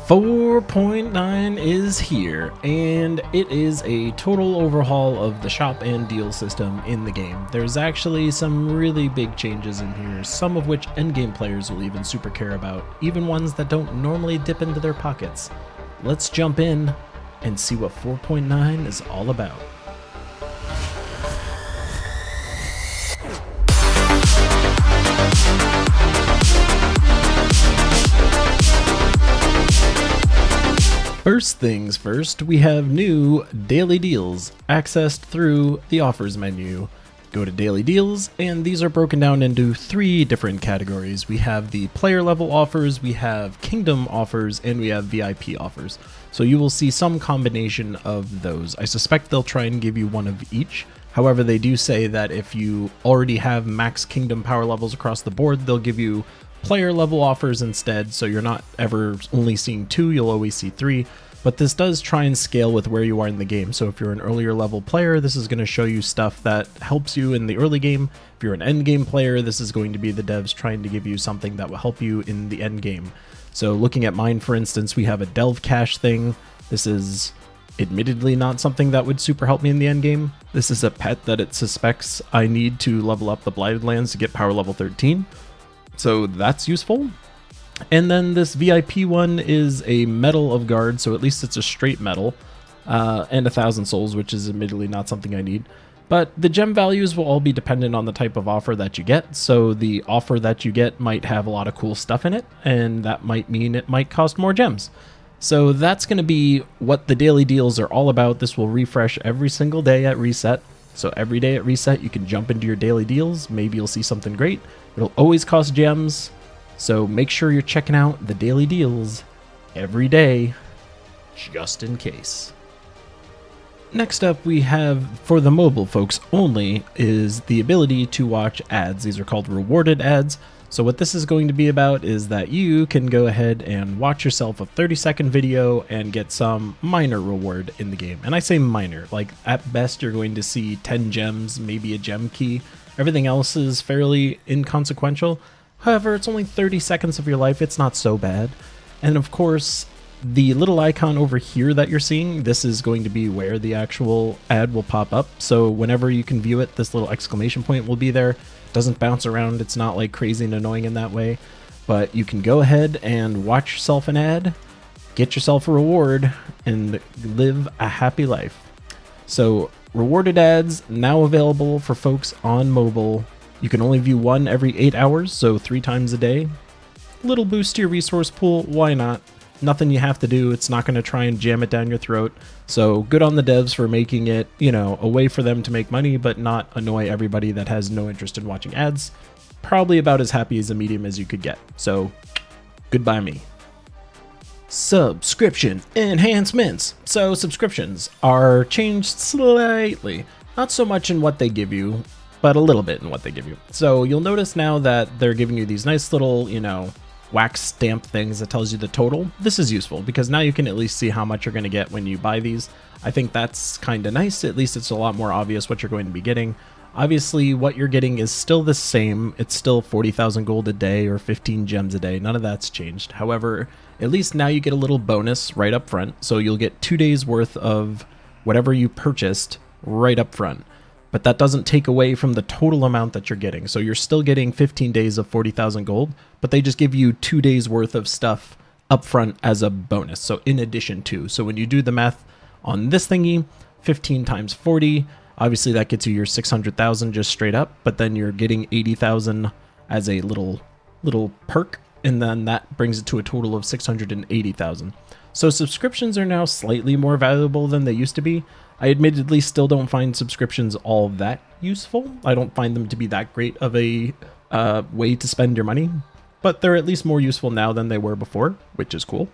4.9 is here, and it is a total overhaul of the shop and deal system in the game. There's actually some really big changes in here, some of which endgame players will even super care about, even ones that don't normally dip into their pockets. Let's jump in and see what 4.9 is all about. First things first, we have new daily deals accessed through the offers menu. Go to daily deals, and these are broken down into three different categories. We have the player level offers, we have kingdom offers, and we have VIP offers. So you will see some combination of those. I suspect they'll try and give you one of each. However, they do say that if you already have max kingdom power levels across the board, they'll give you player level offers instead, so you're not ever only seeing two, you'll always see three. But this does try and scale with where you are in the game. So if you're an earlier level player, this is going to show you stuff that helps you in the early game. If you're an end game player, this is going to be the devs trying to give you something that will help you in the end game. So looking at mine, for instance, we have a delve cache thing. This is admittedly not something that would super help me in the end game. This is a pet that it suspects I need to level up the Blighted Lands to get power level 13. So that's useful. And then this VIP one is a Medal of Guard, so at least it's a straight medal, and 1,000 souls, which is admittedly not something I need. But the gem values will all be dependent on the type of offer that you get, so the offer that you get might have a lot of cool stuff in it, and that might mean it might cost more gems. So that's going to be what the daily deals are all about. This will refresh every single day at reset. So every day at reset, you can jump into your daily deals. Maybe you'll see something great. It'll always cost gems. So make sure you're checking out the daily deals every day, just in case. Next up, we have, for the mobile folks only, is the ability to watch ads. These are called rewarded ads. So what this is going to be about is that you can go ahead and watch yourself a 30-second video and get some minor reward in the game. And I say minor, like at best you're going to see 10 gems, maybe a gem key. Everything else is fairly inconsequential. However, it's only 30 seconds of your life, it's not so bad. And of course, the little icon over here that you're seeing, this is going to be where the actual ad will pop up. So whenever you can view it, this little exclamation point will be there. It doesn't bounce around, it's not like crazy and annoying in that way. But you can go ahead and watch yourself an ad, get yourself a reward, and live a happy life. So rewarded ads now available for folks on mobile. You can only view one every 8 hours, so 3 times a day. Little boost to your resource pool, why not? Nothing you have to do, it's not going to try and jam it down your throat. So good on the devs for making it, a way for them to make money, but not annoy everybody that has no interest in watching ads. Probably about as happy as a medium as you could get. So goodbye me. Subscription enhancements. So subscriptions are changed slightly. Not so much in what they give you, but a little bit in what they give you. So you'll notice now that they're giving you these nice little, wax stamp things that tells you the total. This is useful because now you can at least see how much you're going to get when you buy these. I think that's kind of nice. At least it's a lot more obvious what you're going to be getting. Obviously, what you're getting is still the same. It's still 40,000 gold a day or 15 gems a day. None of that's changed. However, at least now you get a little bonus right up front. So you'll get 2 days worth of whatever you purchased right up front. But that doesn't take away from the total amount that you're getting. So you're still getting 15 days of 40,000 gold, but they just give you 2 days worth of stuff up front as a bonus. So in addition to, so when you do the math on this thingy, 15 times 40, obviously that gets you your 600,000 just straight up, but then you're getting 80,000 as a little perk. And then that brings it to a total of 680,000. So subscriptions are now slightly more valuable than they used to be. I admittedly still don't find subscriptions all that useful. I don't find them to be that great of a way to spend your money, but they're at least more useful now than they were before, which is cool.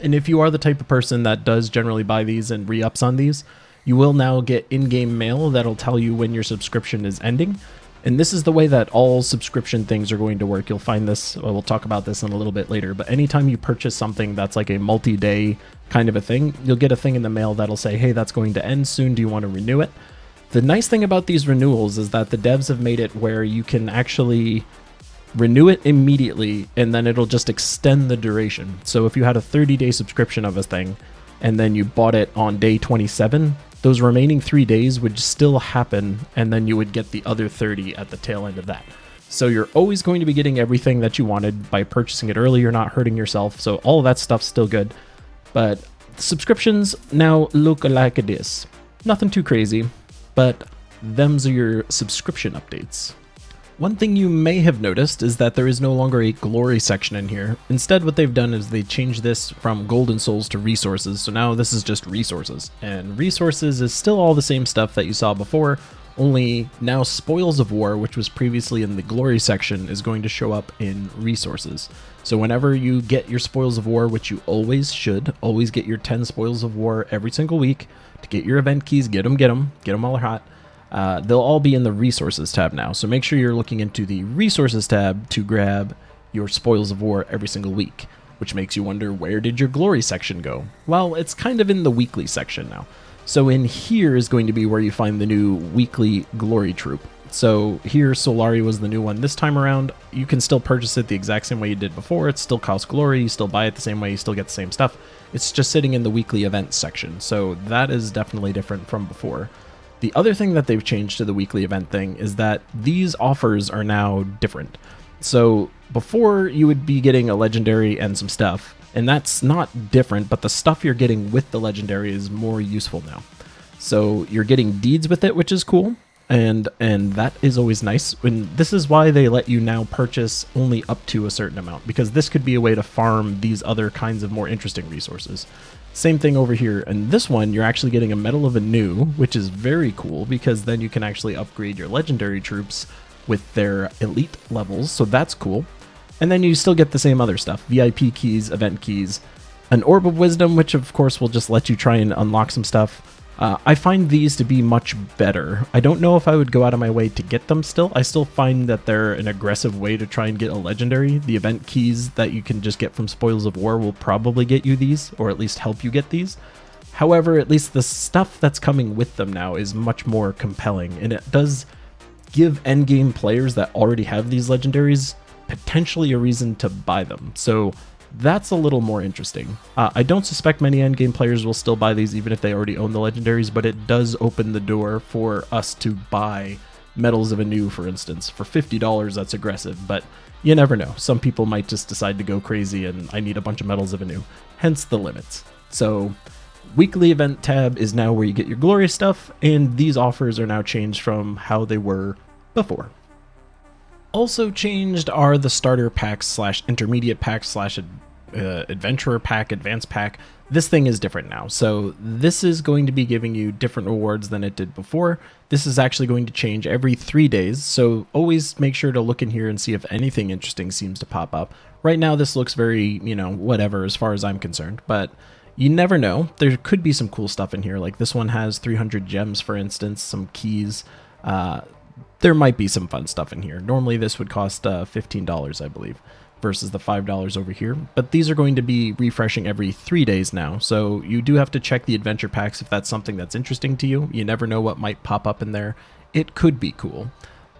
And if you are the type of person that does generally buy these and re-ups on these, you will now get in-game mail that'll tell you when your subscription is ending. And this is the way that all subscription things are going to work. You'll find this, we'll talk about this in a little bit later, but anytime you purchase something that's like a multi-day kind of a thing, you'll get a thing in the mail that'll say, hey, that's going to end soon. Do you want to renew it? The nice thing about these renewals is that the devs have made it where you can actually renew it immediately, and then it'll just extend the duration. So if you had a 30-day subscription of a thing, and then you bought it on day 27, those remaining 3 days would still happen, and then you would get the other 30 at the tail end of that. So you're always going to be getting everything that you wanted by purchasing it early. You're not hurting yourself. So all of that stuff's still good. But subscriptions now look like this. Nothing too crazy, but them's are your subscription updates. One thing you may have noticed is that there is no longer a glory section in here. Instead, what they've done is they changed this from golden souls to resources. So now this is just resources, and resources is still all the same stuff that you saw before, only now spoils of war, which was previously in the glory section, is going to show up in resources. So whenever you get your spoils of war, which you always should, always get your 10 spoils of war every single week to get your event keys, get them all hot. They'll all be in the resources tab now. So make sure you're looking into the resources tab to grab your spoils of war every single week, which makes you wonder, where did your glory section go? Well, it's kind of in the weekly section now. So in here is going to be where you find the new weekly glory troop. So here Solari was the new one this time around. You can still purchase it the exact same way you did before. It still costs glory, you still buy it the same way, you still get the same stuff. It's just sitting in the weekly events section. So that is definitely different from before. The other thing that they've changed to the weekly event thing is that these offers are now different. So before you would be getting a legendary and some stuff, and that's not different, but the stuff you're getting with the legendary is more useful now. So you're getting deeds with it, which is cool, and that is always nice. And this is why they let you now purchase only up to a certain amount, because this could be a way to farm these other kinds of more interesting resources. Same thing over here. And this one, you're actually getting a Medal of Anu, which is very cool, because then you can actually upgrade your legendary troops with their elite levels. So that's cool. And then you still get the same other stuff, VIP keys, event keys, an Orb of Wisdom, which of course will just let you try and unlock some stuff. I find these to be much better. I don't know if I would go out of my way to get them still. I still find that they're an aggressive way to try and get a legendary. The event keys that you can just get from Spoils of War will probably get you these, or at least help you get these. However, at least the stuff that's coming with them now is much more compelling, and it does give endgame players that already have these legendaries potentially a reason to buy them. So that's a little more interesting. I don't suspect many endgame players will still buy these even if they already own the legendaries, but it does open the door for us to buy Medals of Anu, for instance. For $50, that's aggressive, but you never know. Some people might just decide to go crazy and I need a bunch of Medals of Anu, hence the limits. So weekly event tab is now where you get your glorious stuff, and these offers are now changed from how they were before. Also changed are the starter packs slash intermediate packs slash adventurer pack, advanced pack. This thing is different now. So this is going to be giving you different rewards than it did before. This is actually going to change every 3 days. So always make sure to look in here and see if anything interesting seems to pop up. Right now, this looks very, whatever as far as I'm concerned, but you never know. There could be some cool stuff in here. Like this one has 300 gems, for instance, some keys. There might be some fun stuff in here. Normally this would cost $15, I believe, versus the $5 over here. But these are going to be refreshing every 3 days now. So you do have to check the adventure packs if that's something that's interesting to you. You never know what might pop up in there. It could be cool.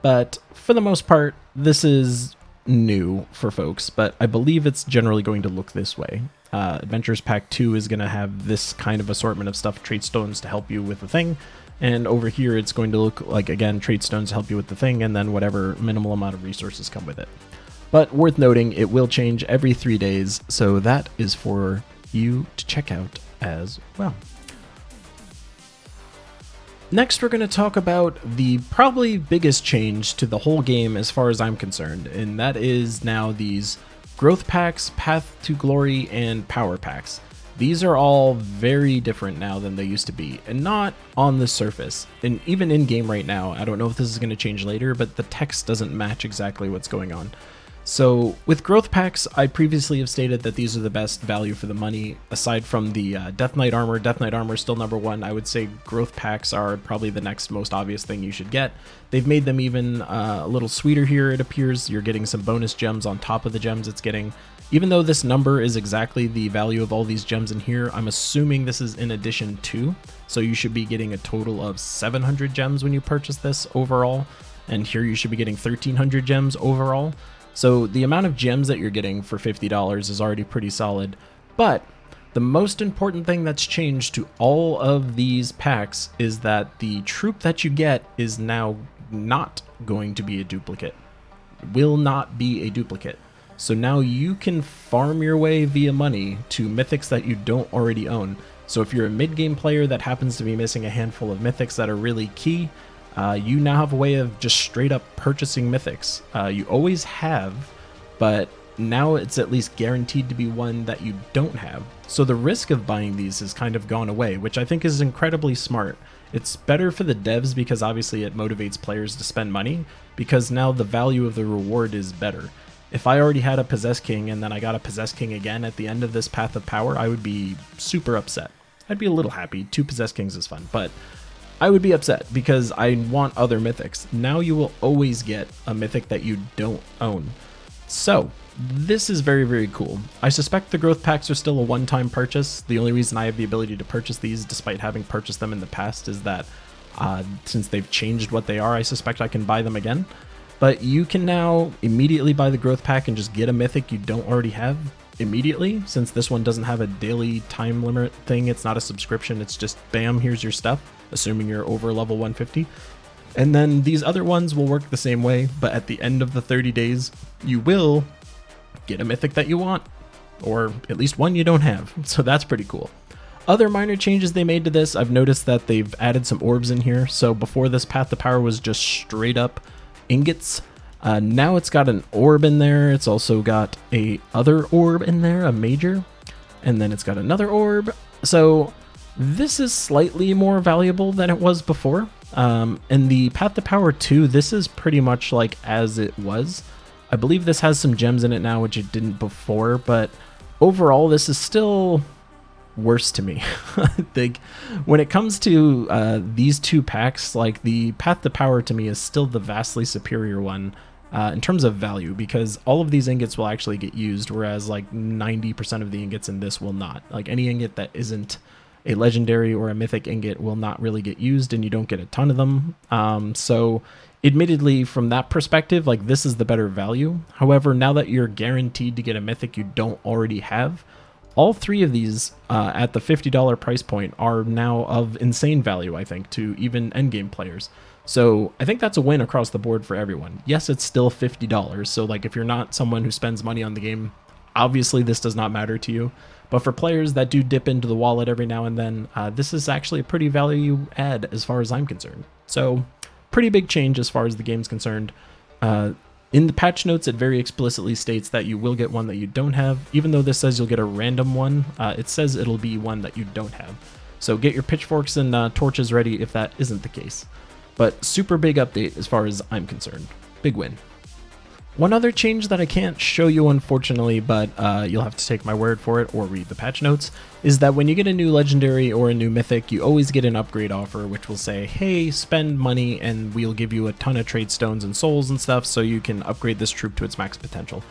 But for the most part, this is new for folks, but I believe it's generally going to look this way. Adventures Pack 2 is going to have this kind of assortment of stuff, trait stones to help you with the thing. And over here, it's going to look like, again, trait stones help you with the thing, and then whatever minimal amount of resources come with it. But worth noting, it will change every 3 days, so that is for you to check out as well. Next, we're going to talk about the probably biggest change to the whole game as far as I'm concerned, and that is now these growth packs, path to glory, and power packs. These are all very different now than they used to be, and not on the surface. And even in game right now, I don't know if this is going to change later, but the text doesn't match exactly what's going on. So with growth packs, I previously have stated that these are the best value for the money, aside from the Death Knight armor. Death Knight armor is still number one. I would say growth packs are probably the next most obvious thing you should get. They've made them even a little sweeter here, it appears. You're getting some bonus gems on top of the gems it's getting. Even though this number is exactly the value of all these gems in here, I'm assuming this is in addition to. So you should be getting a total of 700 gems when you purchase this overall. And here you should be getting 1,300 gems overall. So the amount of gems that you're getting for $50 is already pretty solid, but the most important thing that's changed to all of these packs is that the troop that you get is now not going to be a duplicate. Will not be a duplicate. So now you can farm your way via money to mythics that you don't already own. So if you're a mid-game player that happens to be missing a handful of mythics that are really key, you now have a way of just straight up purchasing mythics. You always have, but now it's at least guaranteed to be one that you don't have. So the risk of buying these has kind of gone away, which I think is incredibly smart. It's better for the devs because obviously it motivates players to spend money, because now the value of the reward is better. If I already had a Possess King and then I got a Possess King again at the end of this Path of Power, I would be super upset. I'd be a little happy. 2 Possess Kings is fun, but I would be upset because I want other mythics. Now you will always get a mythic that you don't own. So this is very, very cool. I suspect the growth packs are still a one-time purchase. The only reason I have the ability to purchase these, despite having purchased them in the past, is that since they've changed what they are, I suspect I can buy them again. But you can now immediately buy the growth pack and just get a mythic you don't already have immediately, since this one doesn't have a daily time limit thing. It's not a subscription. It's just bam, here's your stuff, assuming you're over level 150. And then these other ones will work the same way, but at the end of the 30 days, you will get a mythic that you want, or at least one you don't have. So that's pretty cool. Other minor changes they made to this, I've noticed that they've added some orbs in here. So before this, Path to Power was just straight up ingots. Now it's got an orb in there. It's also got a other orb in there, a major, and then it's got another orb. So this is slightly more valuable than it was before. In the Path to Power 2, this is pretty much like as it was. I believe this has some gems in it now, which it didn't before, but overall this is still worse to me. I think when it comes to these two packs, like the Path to Power to me is still the vastly superior one in terms of value, because all of these ingots will actually get used, whereas like 90% of the ingots in this will not. Like any ingot that isn't a legendary or a mythic ingot will not really get used, and you don't get a ton of them. So admittedly, from that perspective, like this is the better value. However, now that you're guaranteed to get a mythic you don't already have, all three of these at the $50 price point are now of insane value, I think, to even endgame players. So I think that's a win across the board for everyone. Yes, it's still $50. So like if you're not someone who spends money on the game, obviously this does not matter to you. But for players that do dip into the wallet every now and then, this is actually a pretty value add as far as I'm concerned. So pretty big change as far as the game's concerned. In the patch notes, it very explicitly states that you will get one that you don't have. Even though this says you'll get a random one, it says it'll be one that you don't have. So get your pitchforks and torches ready if that isn't the case. But super big update as far as I'm concerned. Big win. One other change that I can't show you, unfortunately, but you'll have to take my word for it or read the patch notes, is that when you get a new legendary or a new mythic, you always get an upgrade offer, which will say, hey, spend money and we'll give you a ton of trade stones and souls and stuff so you can upgrade this troop to its max potential.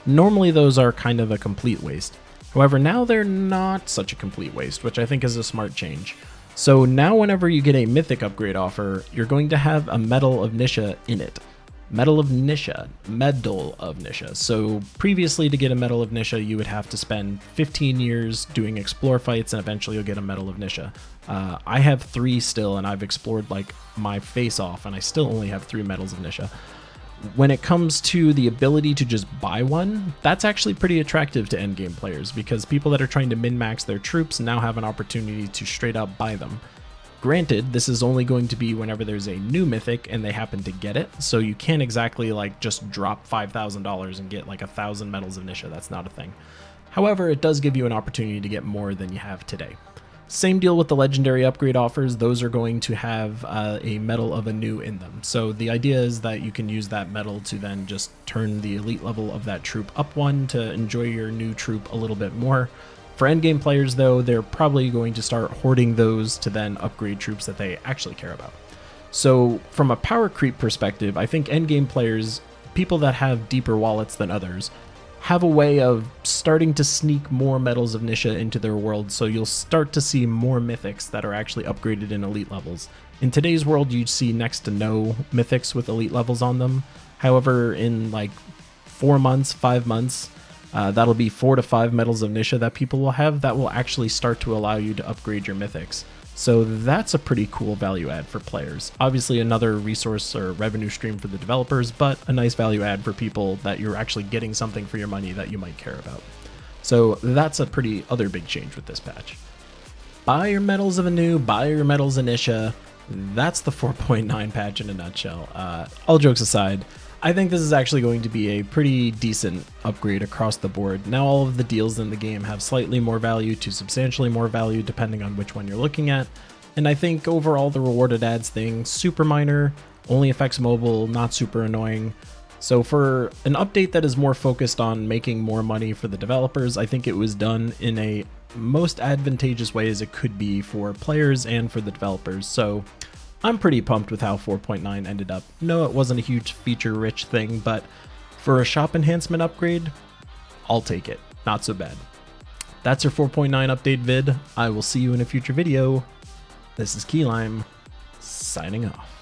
Normally those are kind of a complete waste. However, now they're not such a complete waste, which I think is a smart change. So now whenever you get a mythic upgrade offer, you're going to have a Medal of Misha in it. Medal of Nisha. So previously, to get a Medal of Nisha, you would have to spend 15 years doing explore fights, and eventually you'll get a Medal of Nisha. I have 3 still, and I've explored like my face off, and I still only have 3 Medals of Nisha. When it comes to the ability to just buy one, that's actually pretty attractive to endgame players, because people that are trying to min-max their troops now have an opportunity to straight up buy them. Granted, this is only going to be whenever there's a new mythic and they happen to get it, so you can't exactly like just drop $5,000 and get like 1,000 Medals of Nisha. That's not a thing. However, it does give you an opportunity to get more than you have today. Same deal with the legendary upgrade offers. Those are going to have a medal of a new in them. So the idea is that you can use that medal to then just turn the elite level of that troop up one to enjoy your new troop a little bit more. For endgame players, though, they're probably going to start hoarding those to then upgrade troops that they actually care about. So from a power creep perspective, I think endgame players, people that have deeper wallets than others, have a way of starting to sneak more Medals of Nisha into their world, so you'll start to see more mythics that are actually upgraded in elite levels. In today's world, you see next to no mythics with elite levels on them. However, in like 4 months, 5 months, that'll be 4 to 5 medals of Misha that people will have that will actually start to allow you to upgrade your mythics. So that's a pretty cool value add for players. Obviously another resource or revenue stream for the developers, but a nice value add for people that you're actually getting something for your money that you might care about. So that's a pretty other big change with this patch. Buy your medals of Anu, buy your medals in Isha. That's the 4.9 patch in a nutshell. All jokes aside, I think this is actually going to be a pretty decent upgrade across the board. Now all of the deals in the game have slightly more value to substantially more value depending on which one you're looking at. And I think overall the rewarded ads thing, super minor, only affects mobile, not super annoying. So for an update that is more focused on making more money for the developers, I think it was done in a most advantageous way as it could be for players and for the developers. So I'm pretty pumped with how 4.9 ended up. No, it wasn't a huge feature-rich thing, but for a shop enhancement upgrade, I'll take it. Not so bad. That's your 4.9 update vid. I will see you in a future video. This is Keylime, signing off.